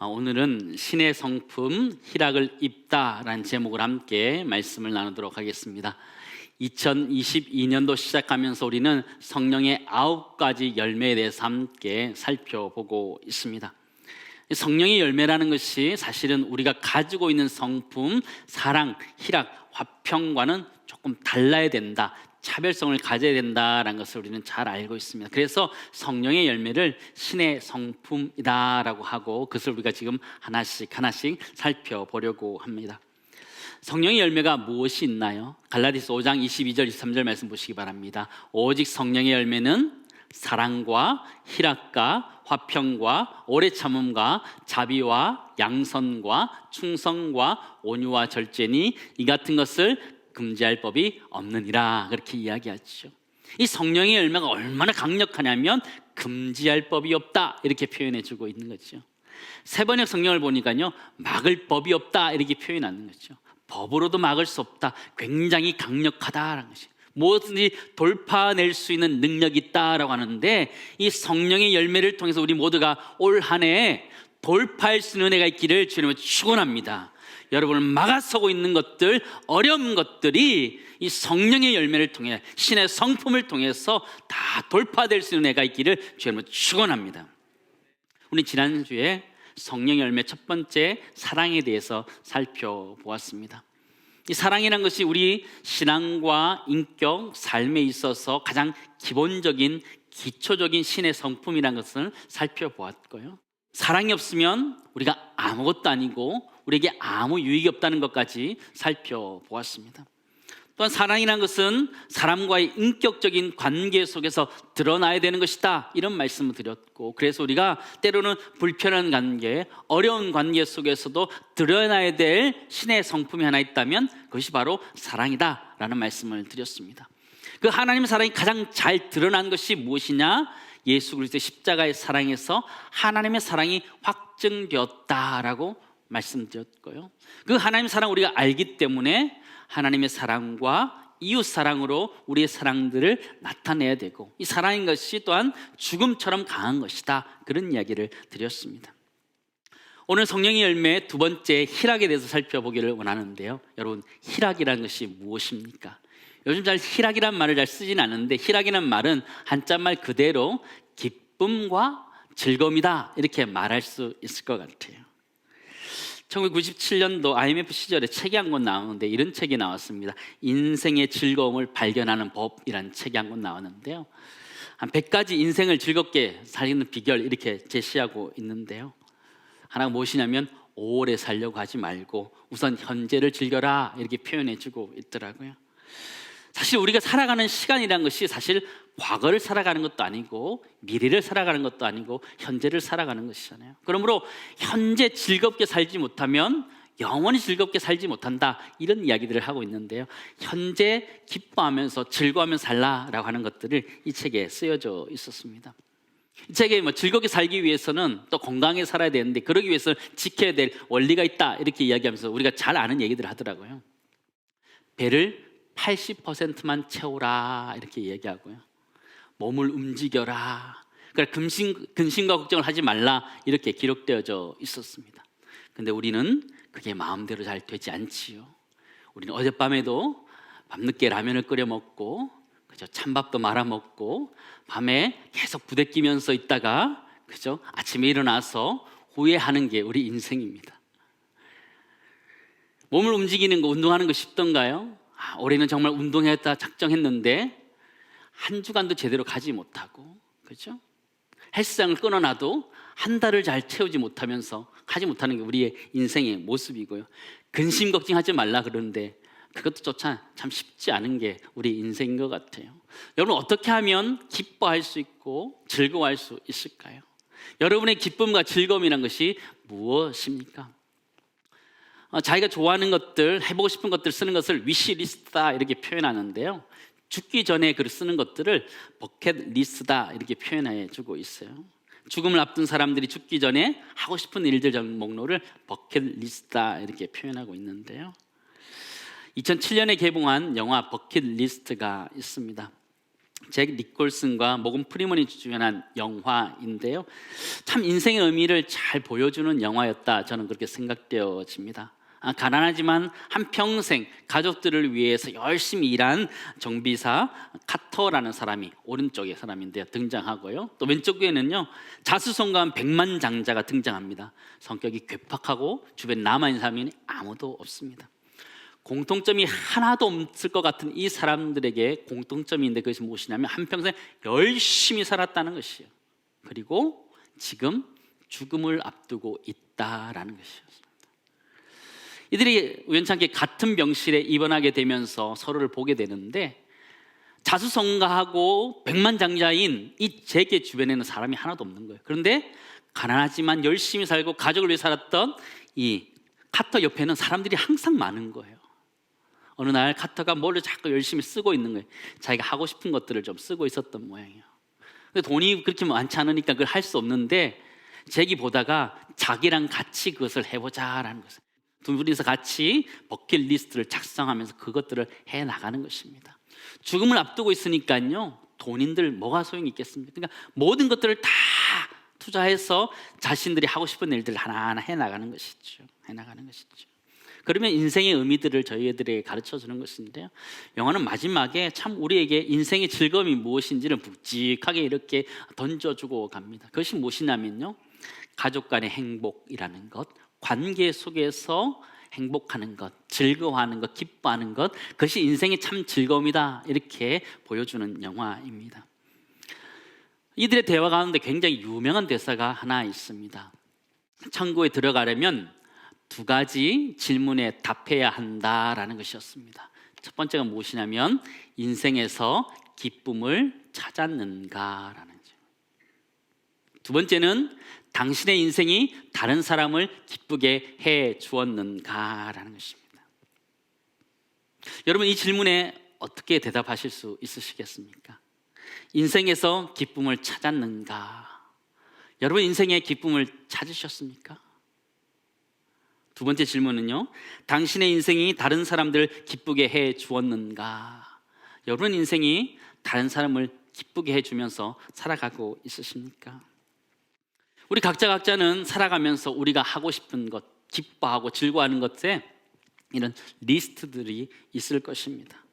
오늘은 신의 성품 희락을 입다라는 제목을 함께 말씀을 나누도록 하겠습니다. 2022년도 시작하면서 우리는 성령의 9가지 열매에 대해서 함께 살펴보고 있습니다. 성령의 열매라는 것이 사실은 우리가 가지고 있는 성품, 사랑, 희락, 화평과는 조금 달라야 된다, 차별성을 가져야 된다라는 것을 우리는 잘 알고 있습니다. 그래서 성령의 열매를 신의 성품이다라고 하고 그것을 우리가 지금 하나씩 살펴보려고 합니다. 성령의 열매가 무엇이 있나요? 갈라디아서 5장 22절 23절 말씀 보시기 바랍니다. 오직 성령의 열매는 사랑과 희락과 화평과 오래 참음과 자비와 양선과 충성과 온유와 절제니 이 같은 것을 금지할 법이 없느니라, 그렇게 이야기하죠. 이 성령의 열매가 얼마나 강력하냐면 금지할 법이 없다, 이렇게 표현해 주고 있는 거죠. 세번역 성경을 보니까요, 막을 법이 없다 이렇게 표현하는 거죠. 법으로도 막을 수 없다, 굉장히 강력하다라는 것이, 무엇든지 돌파낼 수 있는 능력이 있다라고 하는데, 이 성령의 열매를 통해서 우리 모두가 올 한 해에 돌파할 수 있는 은혜가 있기를 주님은 축원합니다. 여러분을 막아서고 있는 것들, 어려운 것들이 이 성령의 열매를 통해, 신의 성품을 통해서 다 돌파될 수 있는 은혜가 있기를 주님은 축원합니다. 우리 지난주에 성령의 열매 첫 번째 사랑에 대해서 살펴보았습니다. 이 사랑이란 것이 우리 신앙과 인격, 삶에 있어서 가장 기본적인, 기초적인 신의 성품이라는 것을 살펴보았고요. 사랑이 없으면 우리가 아무것도 아니고 우리에게 아무 유익이 없다는 것까지 살펴보았습니다. 또한 사랑이라는 것은 사람과의 인격적인 관계 속에서 드러나야 되는 것이다, 이런 말씀을 드렸고, 그래서 우리가 때로는 불편한 관계, 어려운 관계 속에서도 드러나야 될 신의 성품이 하나 있다면 그것이 바로 사랑이다 라는 말씀을 드렸습니다. 그 하나님의 사랑이 가장 잘 드러난 것이 무엇이냐? 예수 그리스도의 십자가의 사랑에서 하나님의 사랑이 확증되었다라고 말씀드렸고요. 그 하나님의 사랑을 우리가 알기 때문에 하나님의 사랑과 이웃 사랑으로 우리의 사랑들을 나타내야 되고, 이 사랑인 것이 또한 죽음처럼 강한 것이다, 그런 이야기를 드렸습니다. 오늘 성령의 열매 두 번째 희락에 대해서 살펴보기를 원하는데요. 여러분, 희락이라는 것이 무엇입니까? 요즘 잘 희락이란 말을 잘 쓰지는 않는데, 희락이란 말은 한자말 그대로 기쁨과 즐거움이다, 이렇게 말할 수 있을 것 같아요. 1997년도 IMF 시절에 책이 한 권 나오는데 이런 책이 나왔습니다. 인생의 즐거움을 발견하는 법이라는 책이 한 권 나왔는데요, 한 100가지 인생을 즐겁게 살리는 비결 이렇게 제시하고 있는데요, 하나가 무엇이냐면 오래 살려고 하지 말고 우선 현재를 즐겨라, 이렇게 표현해 주고 있더라고요. 사실 우리가 살아가는 시간이라는 것이 사실 과거를 살아가는 것도 아니고 미래를 살아가는 것도 아니고 현재를 살아가는 것이잖아요. 그러므로 현재 즐겁게 살지 못하면 영원히 즐겁게 살지 못한다, 이런 이야기들을 하고 있는데요, 현재 기뻐하면서 즐거워하면서 살라라고 하는 것들을 이 책에 쓰여져 있었습니다. 이 책에 즐겁게 살기 위해서는 또 건강하게 살아야 되는데 그러기 위해서 지켜야 될 원리가 있다, 이렇게 이야기하면서 우리가 잘 아는 얘기들을 하더라고요. 배를 80%만 채우라, 이렇게 얘기하고요. 몸을 움직여라, 그러니까 근심과 걱정을 하지 말라, 이렇게 기록되어져 있었습니다. 근데 우리는 그게 마음대로 잘 되지 않지요. 우리는 어젯밤에도 밤늦게 라면을 끓여 먹고, 그죠? 찬밥도 말아 먹고, 밤에 계속 부대끼면서 있다가, 그죠? 아침에 일어나서 후회하는 게 우리 인생입니다. 몸을 움직이는 거, 운동하는 거 쉽던가요? 올해는 정말 운동했다 작정했는데 한 주간도 제대로 가지 못하고, 그렇죠? 헬스장을 끊어놔도 한 달을 잘 채우지 못하면서 하지 못하는 게 우리의 인생의 모습이고요. 근심 걱정하지 말라 그러는데 그것조차 참 쉽지 않은 게 우리 인생인 것 같아요. 여러분, 어떻게 하면 기뻐할 수 있고 즐거워할 수 있을까요? 여러분의 기쁨과 즐거움이란 것이 무엇입니까? 자기가 좋아하는 것들, 해보고 싶은 것들 쓰는 것을 위시리스트다, 이렇게 표현하는데요, 죽기 전에 글을 쓰는 것들을 버킷리스트다, 이렇게 표현해 주고 있어요. 죽음을 앞둔 사람들이 죽기 전에 하고 싶은 일들 목록을 버킷리스트다, 이렇게 표현하고 있는데요, 2007년에 개봉한 영화 버킷리스트가 있습니다. 잭 니콜슨과 모건 프리먼이 주연한 영화인데요. 참 인생의 의미를 잘 보여주는 영화였다, 저는 그렇게 생각되어집니다. 가난하지만 한평생 가족들을 위해서 열심히 일한 정비사 카터라는 사람이 오른쪽의 사람인데요 등장하고요. 또 왼쪽에는요 자수성가한 백만장자가 등장합니다. 성격이 괴팍하고 주변에 남아있는 사람이 아무도 없습니다. 공통점이 하나도 없을 것 같은 이 사람들에게 공통점이 있는데 그것이 무엇이냐면 한평생 열심히 살았다는 것이에요. 그리고 지금 죽음을 앞두고 있다라는 것이었습니다. 이들이 우연찮게 같은 병실에 입원하게 되면서 서로를 보게 되는데 자수성가하고 백만장자인 이 잭의 주변에는 사람이 하나도 없는 거예요. 그런데 가난하지만 열심히 살고 가족을 위해 살았던 이 카터 옆에는 사람들이 항상 많은 거예요. 어느 날 카터가 뭘 자꾸 열심히 쓰고 있는 거예요. 자기가 하고 싶은 것들을 좀 쓰고 있었던 모양이에요. 근데 돈이 그렇게 많지 않으니까 그걸 할 수 없는데 잭이 보다가 자기랑 같이 그것을 해보자라는 것을, 두 분이서 같이 버킷리스트를 작성하면서 그것들을 해나가는 것입니다. 죽음을 앞두고 있으니까요 돈인들 뭐가 소용이 있겠습니까? 그러니까 모든 것들을 다 투자해서 자신들이 하고 싶은 일들을 하나하나 해나가는 것이죠. 그러면 인생의 의미들을 저희들에게 가르쳐주는 것인데요, 영화는 마지막에 참 우리에게 인생의 즐거움이 무엇인지를 묵직하게 이렇게 던져주고 갑니다. 그것이 무엇이냐면요, 가족 간의 행복이라는 것, 관계 속에서 행복하는 것, 즐거워하는 것, 기뻐하는 것, 그것이 인생의 참 즐거움이다, 이렇게 보여주는 영화입니다. 이들의 대화 가운데 굉장히 유명한 대사가 하나 있습니다. 천국에 들어가려면 두 가지 질문에 답해야 한다라는 것이었습니다. 첫 번째가 무엇이냐면 인생에서 기쁨을 찾았는가라는 거죠. 두 번째는 당신의 인생이 다른 사람을 기쁘게 해 주었는가라는 것입니다. 여러분, 이 질문에 어떻게 대답하실 수 있으시겠습니까? 인생에서 기쁨을 찾았는가? 여러분, 인생의 기쁨을 찾으셨습니까? 두 번째 질문은요, 당신의 인생이 다른 사람들을 기쁘게 해 주었는가? 여러분 인생이 다른 사람을 기쁘게 해주면서 살아가고 있으십니까? 우리 각자는 살아가면서 우리가 하고 싶은 것, 기뻐하고 즐거워하는 것에 이런 리스트들이 있을 것입니다.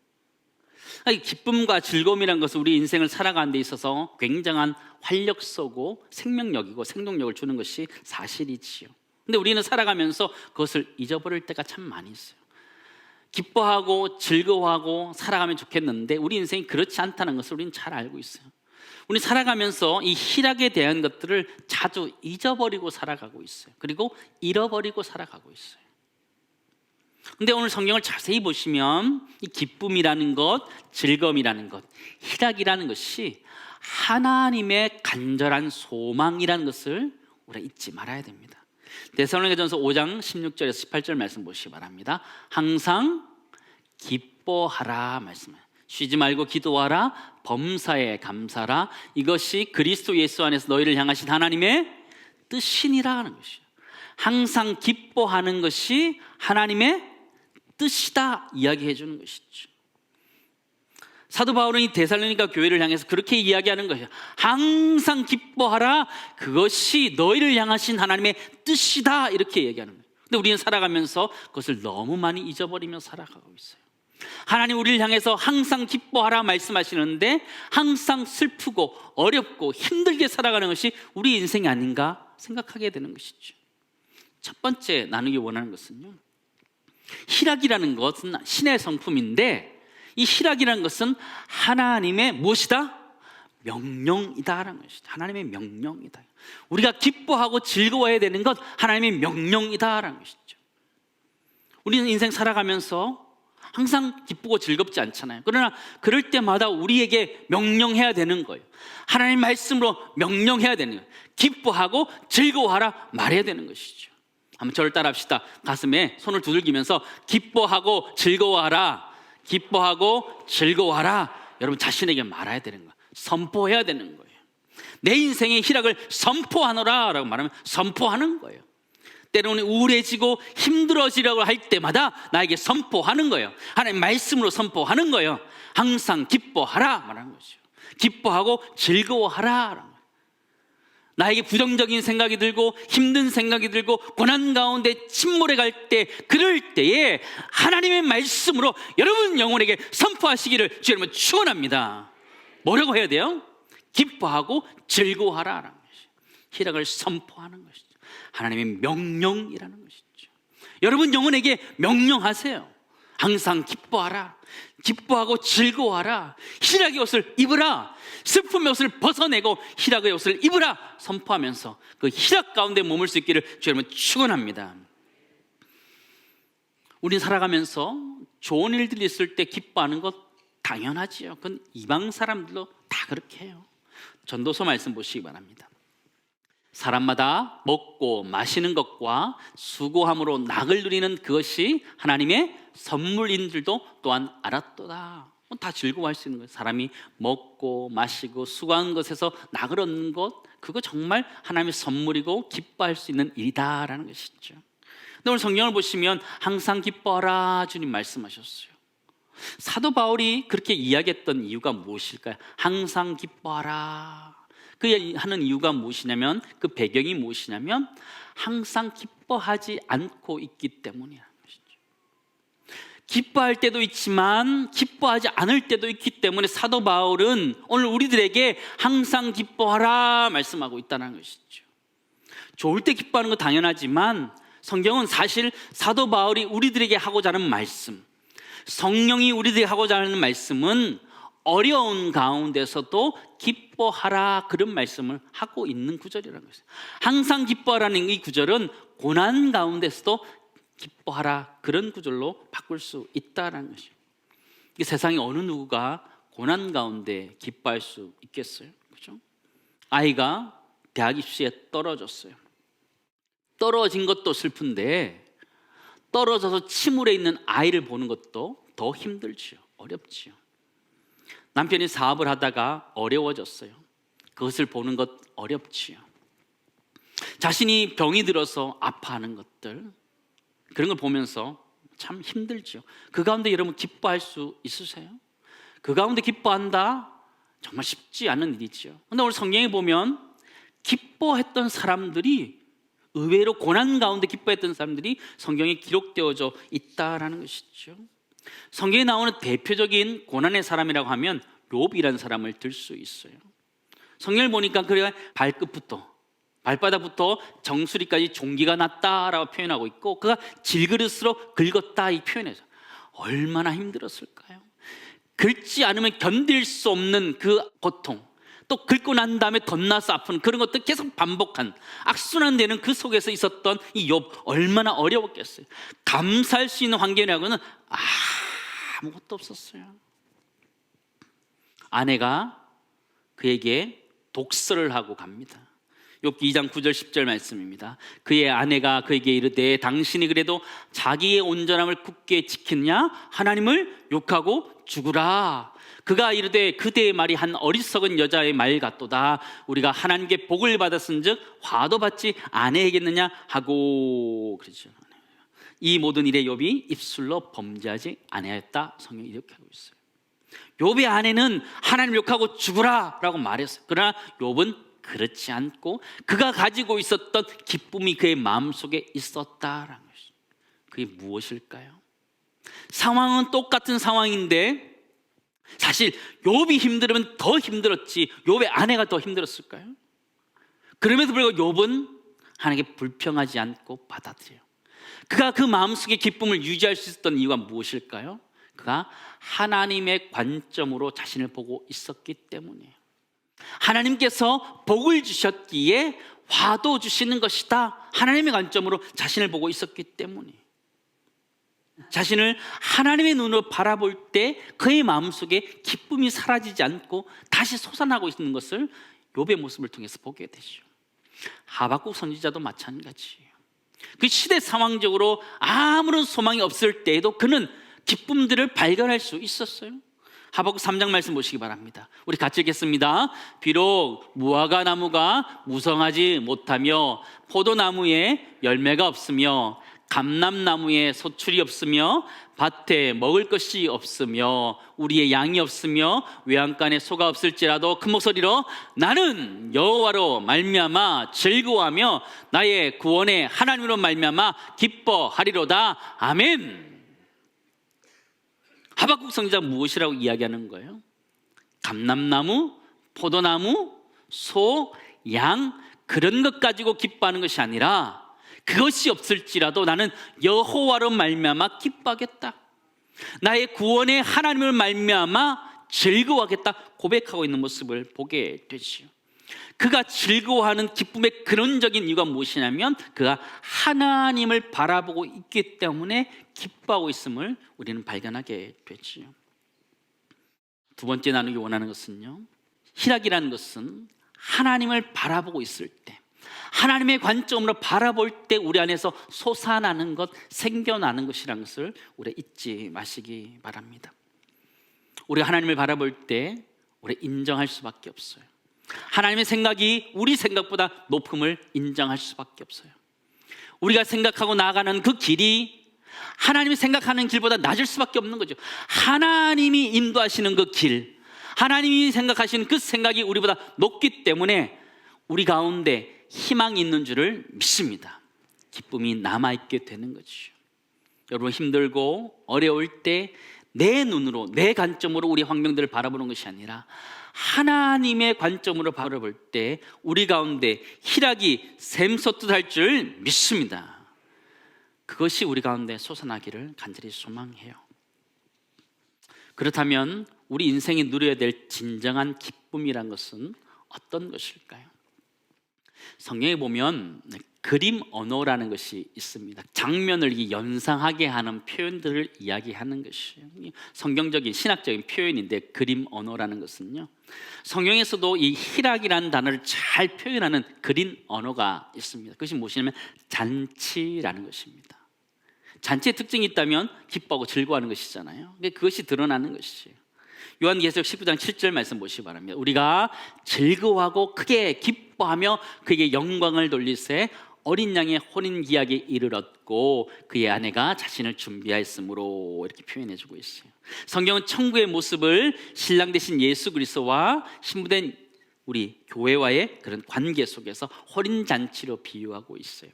기쁨과 즐거움이란 것은 우리 인생을 살아가는 데 있어서 굉장한 활력소고 생명력이고 생동력을 주는 것이 사실이지요. 근데 우리는 살아가면서 그것을 잊어버릴 때가 참 많이 있어요. 기뻐하고 즐거워하고 살아가면 좋겠는데 우리 인생이 그렇지 않다는 것을 우리는 잘 알고 있어요. 우리 살아가면서 이 희락에 대한 것들을 자주 잊어버리고 살아가고 있어요. 그리고 잃어버리고 살아가고 있어요. 근데 오늘 성경을 자세히 보시면 이 기쁨이라는 것, 즐거움이라는 것, 희락이라는 것이 하나님의 간절한 소망이라는 것을 우리가 잊지 말아야 됩니다. 데살로니가전서 5장 16절에서 18절 말씀 보시기 바랍니다. 항상 기뻐하라 말씀해요. 쉬지 말고 기도하라, 범사에 감사라, 이것이 그리스도 예수 안에서 너희를 향하신 하나님의 뜻이니라 하는 것이에요. 항상 기뻐하는 것이 하나님의 뜻이다 이야기해 주는 것이죠. 사도 바울은 이 데살로니가 교회를 향해서 그렇게 이야기하는 것이에요. 항상 기뻐하라, 그것이 너희를 향하신 하나님의 뜻이다, 이렇게 얘기하는 거예요. 근데 우리는 살아가면서 그것을 너무 많이 잊어버리며 살아가고 있어요. 하나님 우리를 향해서 항상 기뻐하라 말씀하시는데 항상 슬프고 어렵고 힘들게 살아가는 것이 우리 인생이 아닌가 생각하게 되는 것이죠. 첫 번째 나누기 원하는 것은요, 희락이라는 것은 신의 성품인데 이 희락이라는 것은 하나님의 무엇이다? 명령이다라는 것이다. 하나님의 명령이다. 우리가 기뻐하고 즐거워해야 되는 것 하나님의 명령이다라는 것이죠. 우리는 인생 살아가면서 항상 기쁘고 즐겁지 않잖아요. 그러나 그럴 때마다 우리에게 명령해야 되는 거예요. 하나님 말씀으로 명령해야 되는 거예요. 기뻐하고 즐거워하라 말해야 되는 것이죠. 한번 저를 따라합시다. 가슴에 손을 두들기면서 기뻐하고 즐거워하라, 기뻐하고 즐거워하라, 여러분 자신에게 말해야 되는 거예요. 선포해야 되는 거예요. 내 인생의 희락을 선포하노라 라고 말하면 선포하는 거예요. 때로는 우울해지고 힘들어지려고 할 때마다 나에게 선포하는 거예요. 하나님 말씀으로 선포하는 거예요. 항상 기뻐하라 말하는 거죠. 기뻐하고 즐거워하라. 나에게 부정적인 생각이 들고 힘든 생각이 들고 고난 가운데 침몰해 갈 때, 그럴 때에 하나님의 말씀으로 여러분 영혼에게 선포하시기를 주 여러분 축원합니다. 뭐라고 해야 돼요? 기뻐하고 즐거워하라라는 것이죠. 희락을 선포하는 것이죠. 하나님의 명령이라는 것이죠. 여러분 영혼에게 명령하세요. 항상 기뻐하라, 기뻐하고 즐거워하라, 희락의 옷을 입으라, 슬픔의 옷을 벗어내고 희락의 옷을 입으라 선포하면서 그 희락 가운데 머물 수 있기를 주 여러분 축원합니다. 우리는 살아가면서 좋은 일들이 있을 때 기뻐하는 것 당연하지요. 그건 이방 사람들도 다 그렇게 해요. 전도서 말씀 보시기 바랍니다. 사람마다 먹고 마시는 것과 수고함으로 낙을 누리는 그것이 하나님의 선물인 줄도 또한 알았도다. 다 즐거워할 수 있는 거예요. 사람이 먹고 마시고 수고하는 것에서 낙을 얻는 것, 그거 정말 하나님의 선물이고 기뻐할 수 있는 일이다라는 것이죠. 근데 오늘 성경을 보시면 항상 기뻐하라 주님 말씀하셨어요. 사도 바울이 그렇게 이야기했던 이유가 무엇일까요? 항상 기뻐하라. 그 하는 이유가 무엇이냐면, 그 배경이 무엇이냐면 항상 기뻐하지 않고 있기 때문이라는 것이죠. 기뻐할 때도 있지만 기뻐하지 않을 때도 있기 때문에 사도 바울은 오늘 우리들에게 항상 기뻐하라 말씀하고 있다는 것이죠. 좋을 때 기뻐하는 건 당연하지만 성경은 사실 사도 바울이 우리들에게 하고자 하는 말씀, 성령이 우리들에게 하고자 하는 말씀은 어려운 가운데서도 기뻐하라, 그런 말씀을 하고 있는 구절이라는 것이죠. 항상 기뻐하라는 이 구절은 고난 가운데서도 기뻐하라, 그런 구절로 바꿀 수 있다는 것이죠. 세상에 어느 누구가 고난 가운데 기뻐할 수 있겠어요? 그렇죠? 아이가 대학 입시에 떨어졌어요. 떨어진 것도 슬픈데 떨어져서 침울해 있는 아이를 보는 것도 더 힘들지요. 어렵지요. 남편이 사업을 하다가 어려워졌어요. 그것을 보는 것 어렵지요. 자신이 병이 들어서 아파하는 것들, 그런 걸 보면서 참 힘들죠. 그 가운데 여러분 기뻐할 수 있으세요? 그 가운데 기뻐한다? 정말 쉽지 않은 일이죠. 그런데 오늘 성경에 보면 기뻐했던 사람들이, 의외로 고난 가운데 기뻐했던 사람들이 성경에 기록되어져 있다라는 것이죠. 성경에 나오는 대표적인 고난의 사람이라고 하면 욥이라는 사람을 들 수 있어요. 성경을 보니까 그가 발바닥부터 정수리까지 종기가 났다라고 표현하고 있고, 그가 질그릇으로 긁었다 이 표현해서 얼마나 힘들었을까요? 긁지 않으면 견딜 수 없는 그 고통, 또 긁고 난 다음에 덧나서 아픈 그런 것들 계속 반복한 악순환되는 그 속에서 있었던 이 욥, 얼마나 어려웠겠어요. 감사할 수 있는 환경이라고는 아무것도 없었어요. 아내가 그에게 독설을 하고 갑니다. 욥기 2장 9절 10절 말씀입니다. 그의 아내가 그에게 이르되 당신이 그래도 자기의 온전함을 굳게 지키느냐? 하나님을 욕하고 죽으라. 그가 이르되 그대의 말이 한 어리석은 여자의 말 같도다. 우리가 하나님께 복을 받았은즉 화도 받지 아니하겠느냐 하고, 그렇죠. 이 모든 일에 욥이 입술로 범죄하지 아니하였다. 성경이 이렇게 하고 있어요. 욥의 아내는 하나님 욕하고 죽으라라고 말했어요. 그러나 욥은 그렇지 않고 그가 가지고 있었던 기쁨이 그의 마음속에 있었다라는 것이죠. 그게 무엇일까요? 상황은 똑같은 상황인데 사실 욥이 힘들으면 더 힘들었지 욥의 아내가 더 힘들었을까요? 그럼에도 불구하고 욥은 하나님께 불평하지 않고 받아들여요. 그가 그 마음속에 기쁨을 유지할 수 있었던 이유가 무엇일까요? 그가 하나님의 관점으로 자신을 보고 있었기 때문이에요. 하나님께서 복을 주셨기에 화도 주시는 것이다, 하나님의 관점으로 자신을 보고 있었기 때문이에요. 자신을 하나님의 눈으로 바라볼 때 그의 마음속에 기쁨이 사라지지 않고 다시 솟아나고 있는 것을 욥의 모습을 통해서 보게 되죠. 하박국 선지자도 마찬가지예요. 그 시대 상황적으로 아무런 소망이 없을 때에도 그는 기쁨들을 발견할 수 있었어요. 하박국 3장 말씀 보시기 바랍니다. 우리 같이 읽겠습니다. 비록 무화과 나무가 무성하지 못하며 포도나무에 열매가 없으며 감람나무에 소출이 없으며 밭에 먹을 것이 없으며 우리의 양이 없으며 외양간에 소가 없을지라도 큰 목소리로 나는 여호와로 말미암아 즐거워하며 나의 구원의 하나님으로 말미암아 기뻐하리로다. 아멘. 하박국 선지자가 무엇이라고 이야기하는 거예요? 감람나무, 포도나무, 소, 양 그런 것 가지고 기뻐하는 것이 아니라 그것이 없을지라도 나는 여호와로 말미암아 기뻐하겠다. 나의 구원의 하나님을 말미암아 즐거워하겠다 고백하고 있는 모습을 보게 되지요. 그가 즐거워하는 기쁨의 근원적인 이유가 무엇이냐면 그가 하나님을 바라보고 있기 때문에 기뻐하고 있음을 우리는 발견하게 되지요. 두 번째 나누기 원하는 것은요, 희락이라는 것은 하나님을 바라보고 있을 때, 하나님의 관점으로 바라볼 때 우리 안에서 솟아나는 것, 생겨나는 것이라는 것을 우리 잊지 마시기 바랍니다. 우리가 하나님을 바라볼 때 우리 인정할 수밖에 없어요. 하나님의 생각이 우리 생각보다 높음을 인정할 수밖에 없어요. 우리가 생각하고 나아가는 그 길이 하나님이 생각하는 길보다 낮을 수밖에 없는 거죠. 하나님이 인도하시는 그 길, 하나님이 생각하시는 그 생각이 우리보다 높기 때문에 우리 가운데 희망이 있는 줄을 믿습니다. 기쁨이 남아있게 되는 거죠. 여러분, 힘들고 어려울 때 내 눈으로, 내 관점으로 우리 환경들을 바라보는 것이 아니라 하나님의 관점으로 바라볼 때 우리 가운데 희락이 샘솟듯할 줄 믿습니다. 그것이 우리 가운데 솟아나기를 간절히 소망해요. 그렇다면 우리 인생이 누려야 될 진정한 기쁨이란 것은 어떤 것일까요? 성경에 보면 그림 언어라는 것이 있습니다. 장면을 연상하게 하는 표현들을 이야기하는 것이에요. 성경적인 신학적인 표현인데 그림 언어라는 것은요, 성경에서도 이 희락이라는 단어를 잘 표현하는 그림 언어가 있습니다. 그것이 무엇이냐면 잔치라는 것입니다. 잔치의 특징이 있다면 기뻐하고 즐거워하는 것이잖아요. 그것이 드러나는 것이에요. 요한계시록 19장 7절 말씀 보시기 바랍니다. 우리가 즐거워하고 크게 기뻐하며 그에게 영광을 돌리세 어린 양의 혼인기약에 이르렀고 그의 아내가 자신을 준비하였으므로 이렇게 표현해주고 있어요. 성경은 천국의 모습을 신랑 되신 예수 그리스도와 신부된 우리 교회와의 그런 관계 속에서 혼인잔치로 비유하고 있어요.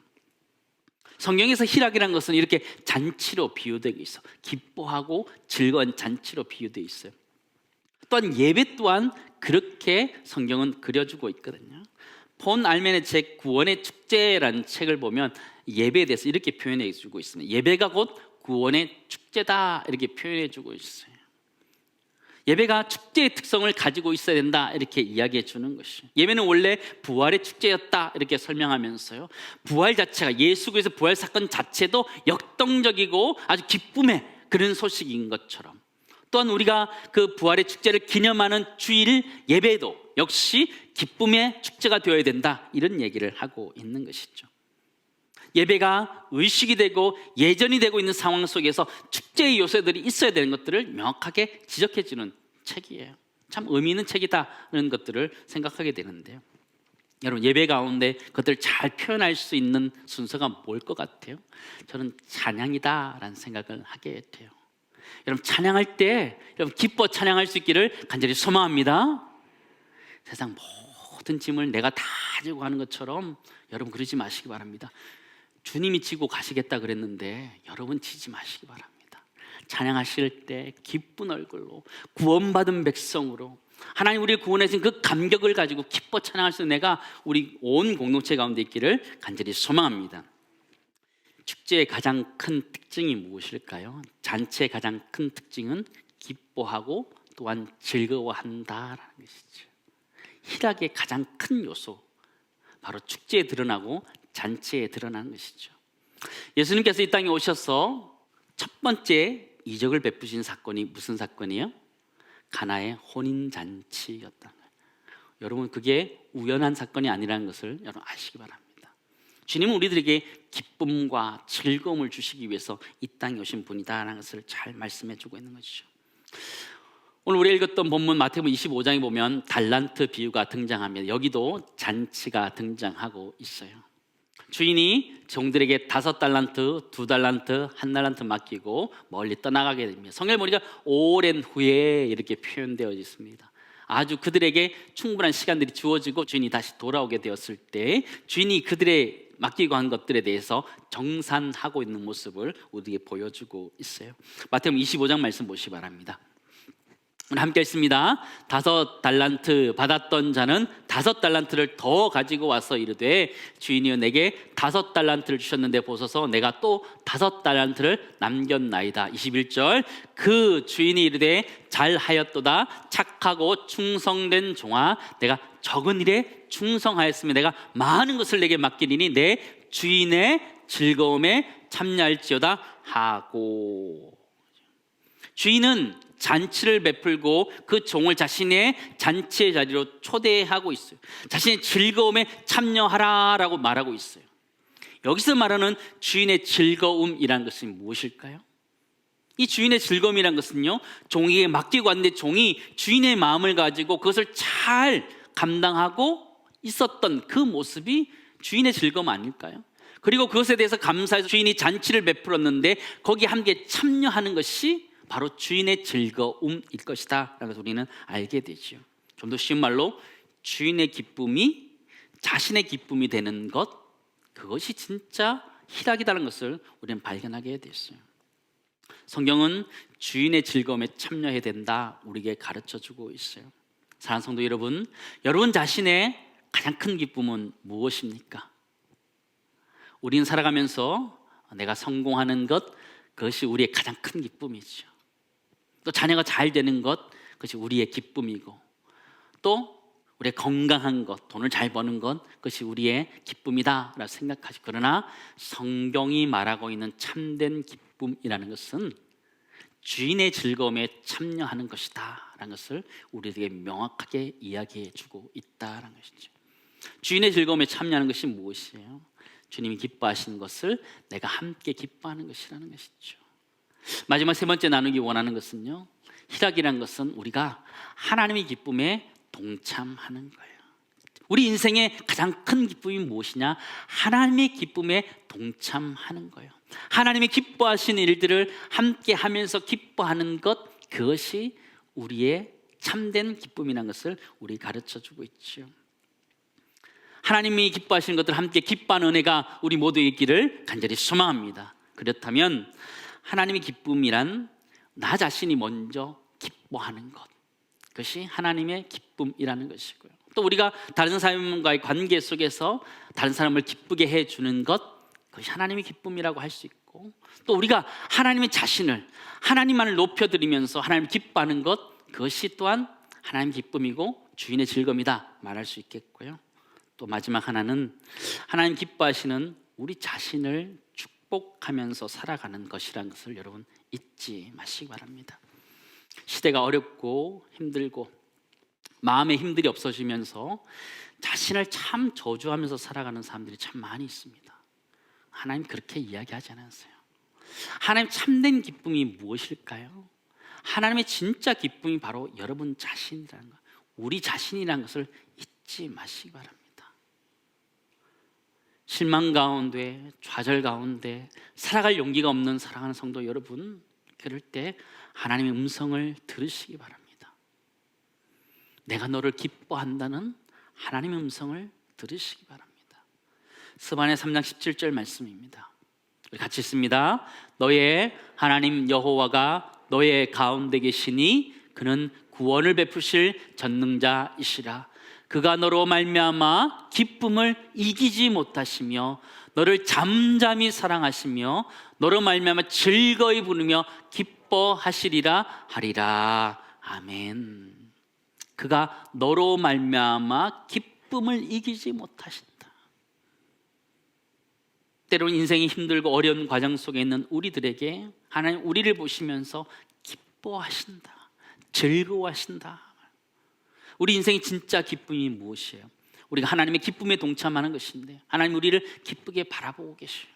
성경에서 희락이라는 것은 이렇게 잔치로 비유되고 있어, 기뻐하고 즐거운 잔치로 비유되어 있어요. 또한 예배 또한 그렇게 성경은 그려주고 있거든요. 폰 알멘의 책 구원의 축제라는 책을 보면 예배에 대해서 이렇게 표현해 주고 있습니다. 예배가 곧 구원의 축제다 이렇게 표현해 주고 있어요. 예배가 축제의 특성을 가지고 있어야 된다 이렇게 이야기해 주는 것이에요. 예배는 원래 부활의 축제였다 이렇게 설명하면서요, 부활 자체가, 예수 그리스도 부활 사건 자체도 역동적이고 아주 기쁨의 그런 소식인 것처럼, 또한 우리가 그 부활의 축제를 기념하는 주일 예배도 역시 기쁨의 축제가 되어야 된다 이런 얘기를 하고 있는 것이죠. 예배가 의식이 되고 예전이 되고 있는 상황 속에서 축제의 요소들이 있어야 되는 것들을 명확하게 지적해 주는 책이에요. 참 의미 있는 책이다는 것들을 생각하게 되는데요. 여러분, 예배 가운데 그것들을 잘 표현할 수 있는 순서가 뭘 것 같아요? 저는 찬양이다라는 생각을 하게 돼요. 여러분, 찬양할 때 여러분 기뻐 찬양할 수 있기를 간절히 소망합니다. 세상 모든 짐을 내가 다 지고 가는 것처럼 여러분 그러지 마시기 바랍니다. 주님이 지고 가시겠다 그랬는데 여러분 지지 마시기 바랍니다. 찬양하실 때 기쁜 얼굴로 구원받은 백성으로 하나님 우리를 구원해 주신 그 감격을 가지고 기뻐 찬양할 수 있는 내가 우리 온 공동체 가운데 있기를 간절히 소망합니다. 축제의 가장 큰 특징이 무엇일까요? 잔치의 가장 큰 특징은 기뻐하고 또한 즐거워한다라는 것이죠. 희락의 가장 큰 요소, 바로 축제에 드러나고 잔치에 드러나는 것이죠. 예수님께서 이 땅에 오셔서 첫 번째 이적을 베푸신 사건이 무슨 사건이에요? 가나의 혼인잔치였다는 거예요. 여러분, 그게 우연한 사건이 아니라는 것을 여러분 아시기 바랍니다. 주님은 우리들에게 기쁨과 즐거움을 주시기 위해서 이 땅에 오신 분이다라는 것을 잘 말씀해 주고 있는 것이죠. 오늘 우리가 읽었던 본문 마태복음 25장에 보면 달란트 비유가 등장합니다. 여기도 잔치가 등장하고 있어요. 주인이 종들에게 5달란트, 2달란트, 1달란트 맡기고 멀리 떠나가게 됩니다. 성경을 보니까 오랜 후에 이렇게 표현되어 있습니다. 아주 그들에게 충분한 시간들이 주어지고 주인이 다시 돌아오게 되었을 때 주인이 그들의 맡기고 한 것들에 대해서 정산하고 있는 모습을 우리에게 보여주고 있어요. 마태복음 25장 말씀 보시기 바랍니다. 함께 읽습니다. 5달란트 받았던 자는 5달란트를 더 가지고 와서 이르되 주인이여 내게 5달란트를 주셨는데 보소서 내가 또 5달란트를 남겼나이다. 21절 그 주인이 이르되 잘하였도다 착하고 충성된 종아 내가 적은 일에 충성하였으며 내가 많은 것을 내게 맡기리니 내 주인의 즐거움에 참여할지어다 하고. 주인은 잔치를 베풀고 그 종을 자신의 잔치의 자리로 초대하고 있어요. 자신의 즐거움에 참여하라라고 말하고 있어요. 여기서 말하는 주인의 즐거움이란 것은 무엇일까요? 이 주인의 즐거움이란 것은요, 종에게 맡기고 왔는데 종이 주인의 마음을 가지고 그것을 잘 감당하고 있었던 그 모습이 주인의 즐거움 아닐까요? 그리고 그것에 대해서 감사해서 주인이 잔치를 베풀었는데 거기에 함께 참여하는 것이 바로 주인의 즐거움일 것이다 라는 것을 우리는 알게 되죠. 좀 더 쉬운 말로 주인의 기쁨이 자신의 기쁨이 되는 것, 그것이 진짜 희락이라는 것을 우리는 발견하게 됐어요. 성경은 주인의 즐거움에 참여해야 된다 우리에게 가르쳐주고 있어요. 사랑하는 성도 여러분, 여러분 자신의 가장 큰 기쁨은 무엇입니까? 우리는 살아가면서 내가 성공하는 것, 그것이 우리의 가장 큰 기쁨이죠. 또 자녀가 잘 되는 것, 그것이 우리의 기쁨이고, 또 우리의 건강한 것, 돈을 잘 버는 것, 그것이 우리의 기쁨이다라고 생각하죠. 그러나 성경이 말하고 있는 참된 기쁨이라는 것은 주인의 즐거움에 참여하는 것이다 라는 것을 우리에게 명확하게 이야기해 주고 있다는 것이죠. 주인의 즐거움에 참여하는 것이 무엇이에요? 주님이 기뻐하시는 것을 내가 함께 기뻐하는 것이라는 것이죠. 마지막 세 번째 나누기 원하는 것은요, 희락이란 것은 우리가 하나님의 기쁨에 동참하는 거예요. 우리 인생의 가장 큰 기쁨이 무엇이냐? 하나님의 기쁨에 동참하는 거예요. 하나님이 기뻐하시는 일들을 함께 하면서 기뻐하는 것, 그것이 우리의 참된 기쁨이라는 것을 우리 가르쳐주고 있죠. 하나님이 기뻐하시는 것들을 함께 기뻐하는 은혜가 우리 모두에게 있기를 간절히 소망합니다. 그렇다면 하나님의 기쁨이란 나 자신이 먼저 기뻐하는 것, 그것이 하나님의 기쁨이라는 것이고요. 또 우리가 다른 사람과의 관계 속에서 다른 사람을 기쁘게 해주는 것, 그것이 하나님의 기쁨이라고 할 수 있고, 또 우리가 하나님의 자신을, 하나님만을 높여드리면서 하나님을 기뻐하는 것, 그것이 또한 하나님의 기쁨이고 주인의 즐거움이다 말할 수 있겠고요. 또 마지막 하나는 하나님 기뻐하시는 우리 자신을 축복하면서 살아가는 것이라는 것을 여러분 잊지 마시기 바랍니다. 시대가 어렵고 힘들고 마음에 힘들이 없어지면서 자신을 참 저주하면서 살아가는 사람들이 참 많이 있습니다. 하나님 그렇게 이야기하지 않았어요. 하나님 참된 기쁨이 무엇일까요? 하나님의 진짜 기쁨이 바로 여러분 자신이라는 것, 우리 자신이라는 것을 잊지 마시기 바랍니다. 실망 가운데, 좌절 가운데 살아갈 용기가 없는 사랑하는 성도 여러분, 그럴 때 하나님의 음성을 들으시기 바랍니다. 내가 너를 기뻐한다는 하나님의 음성을 들으시기 바랍니다. 스바냐 3장 17절 말씀입니다. 우리 같이 읽습니다. 너의 하나님 여호와가 너의 가운데 계시니 그는 구원을 베푸실 전능자이시라. 그가 너로 말미암아 기쁨을 이기지 못하시며 너를 잠잠히 사랑하시며 너로 말미암아 즐거이 부르며 기뻐하시리라 하리라. 아멘. 그가 너로 말미암아 기쁨을 이기지 못하신다. 때로는 인생이 힘들고 어려운 과정 속에 있는 우리들에게 하나님 우리를 보시면서 기뻐하신다, 즐거워하신다. 우리 인생의 진짜 기쁨이 무엇이에요? 우리가 하나님의 기쁨에 동참하는 것인데 하나님 우리를 기쁘게 바라보고 계셔요.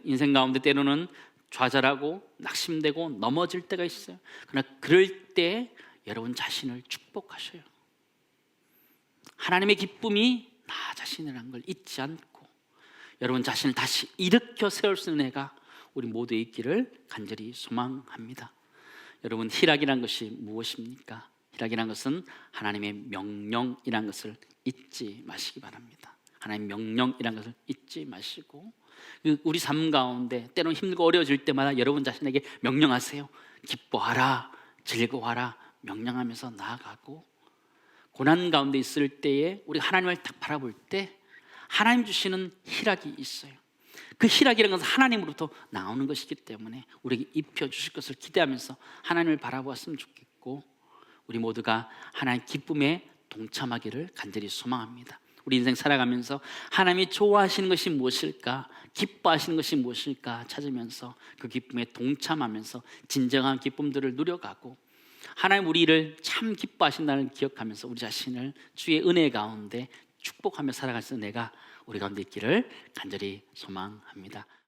인생 가운데 때로는 좌절하고 낙심되고 넘어질 때가 있어요. 그러나 그럴 때 여러분 자신을 축복하셔요. 하나님의 기쁨이 나 자신이라는 걸 잊지 않고 여러분 자신을 다시 일으켜 세울 수 있는 해가 우리 모두의 있기를 간절히 소망합니다. 여러분, 희락이란 것이 무엇입니까? 희락이란 것은 하나님의 명령이란 것을 잊지 마시기 바랍니다. 하나님의 명령이란 것을 잊지 마시고, 우리 삶 가운데 때로는 힘들고 어려워질 때마다 여러분 자신에게 명령하세요. 기뻐하라, 즐거워하라 명령하면서 나아가고, 고난 가운데 있을 때에 우리 하나님을 딱 바라볼 때 하나님 주시는 희락이 있어요. 그 희락이라는 것은 하나님으로부터 나오는 것이기 때문에 우리에게 입혀주실 것을 기대하면서 하나님을 바라보았으면 좋겠고, 우리 모두가 하나님의 기쁨에 동참하기를 간절히 소망합니다. 우리 인생 살아가면서 하나님이 좋아하시는 것이 무엇일까, 기뻐하시는 것이 무엇일까 찾으면서 그 기쁨에 동참하면서 진정한 기쁨들을 누려가고, 하나님 우리를 참 기뻐하신다는 기억하면서 우리 자신을 주의 은혜 가운데 축복하며 살아갈 수 있는 내가 우리 가운데 있기를 간절히 소망합니다.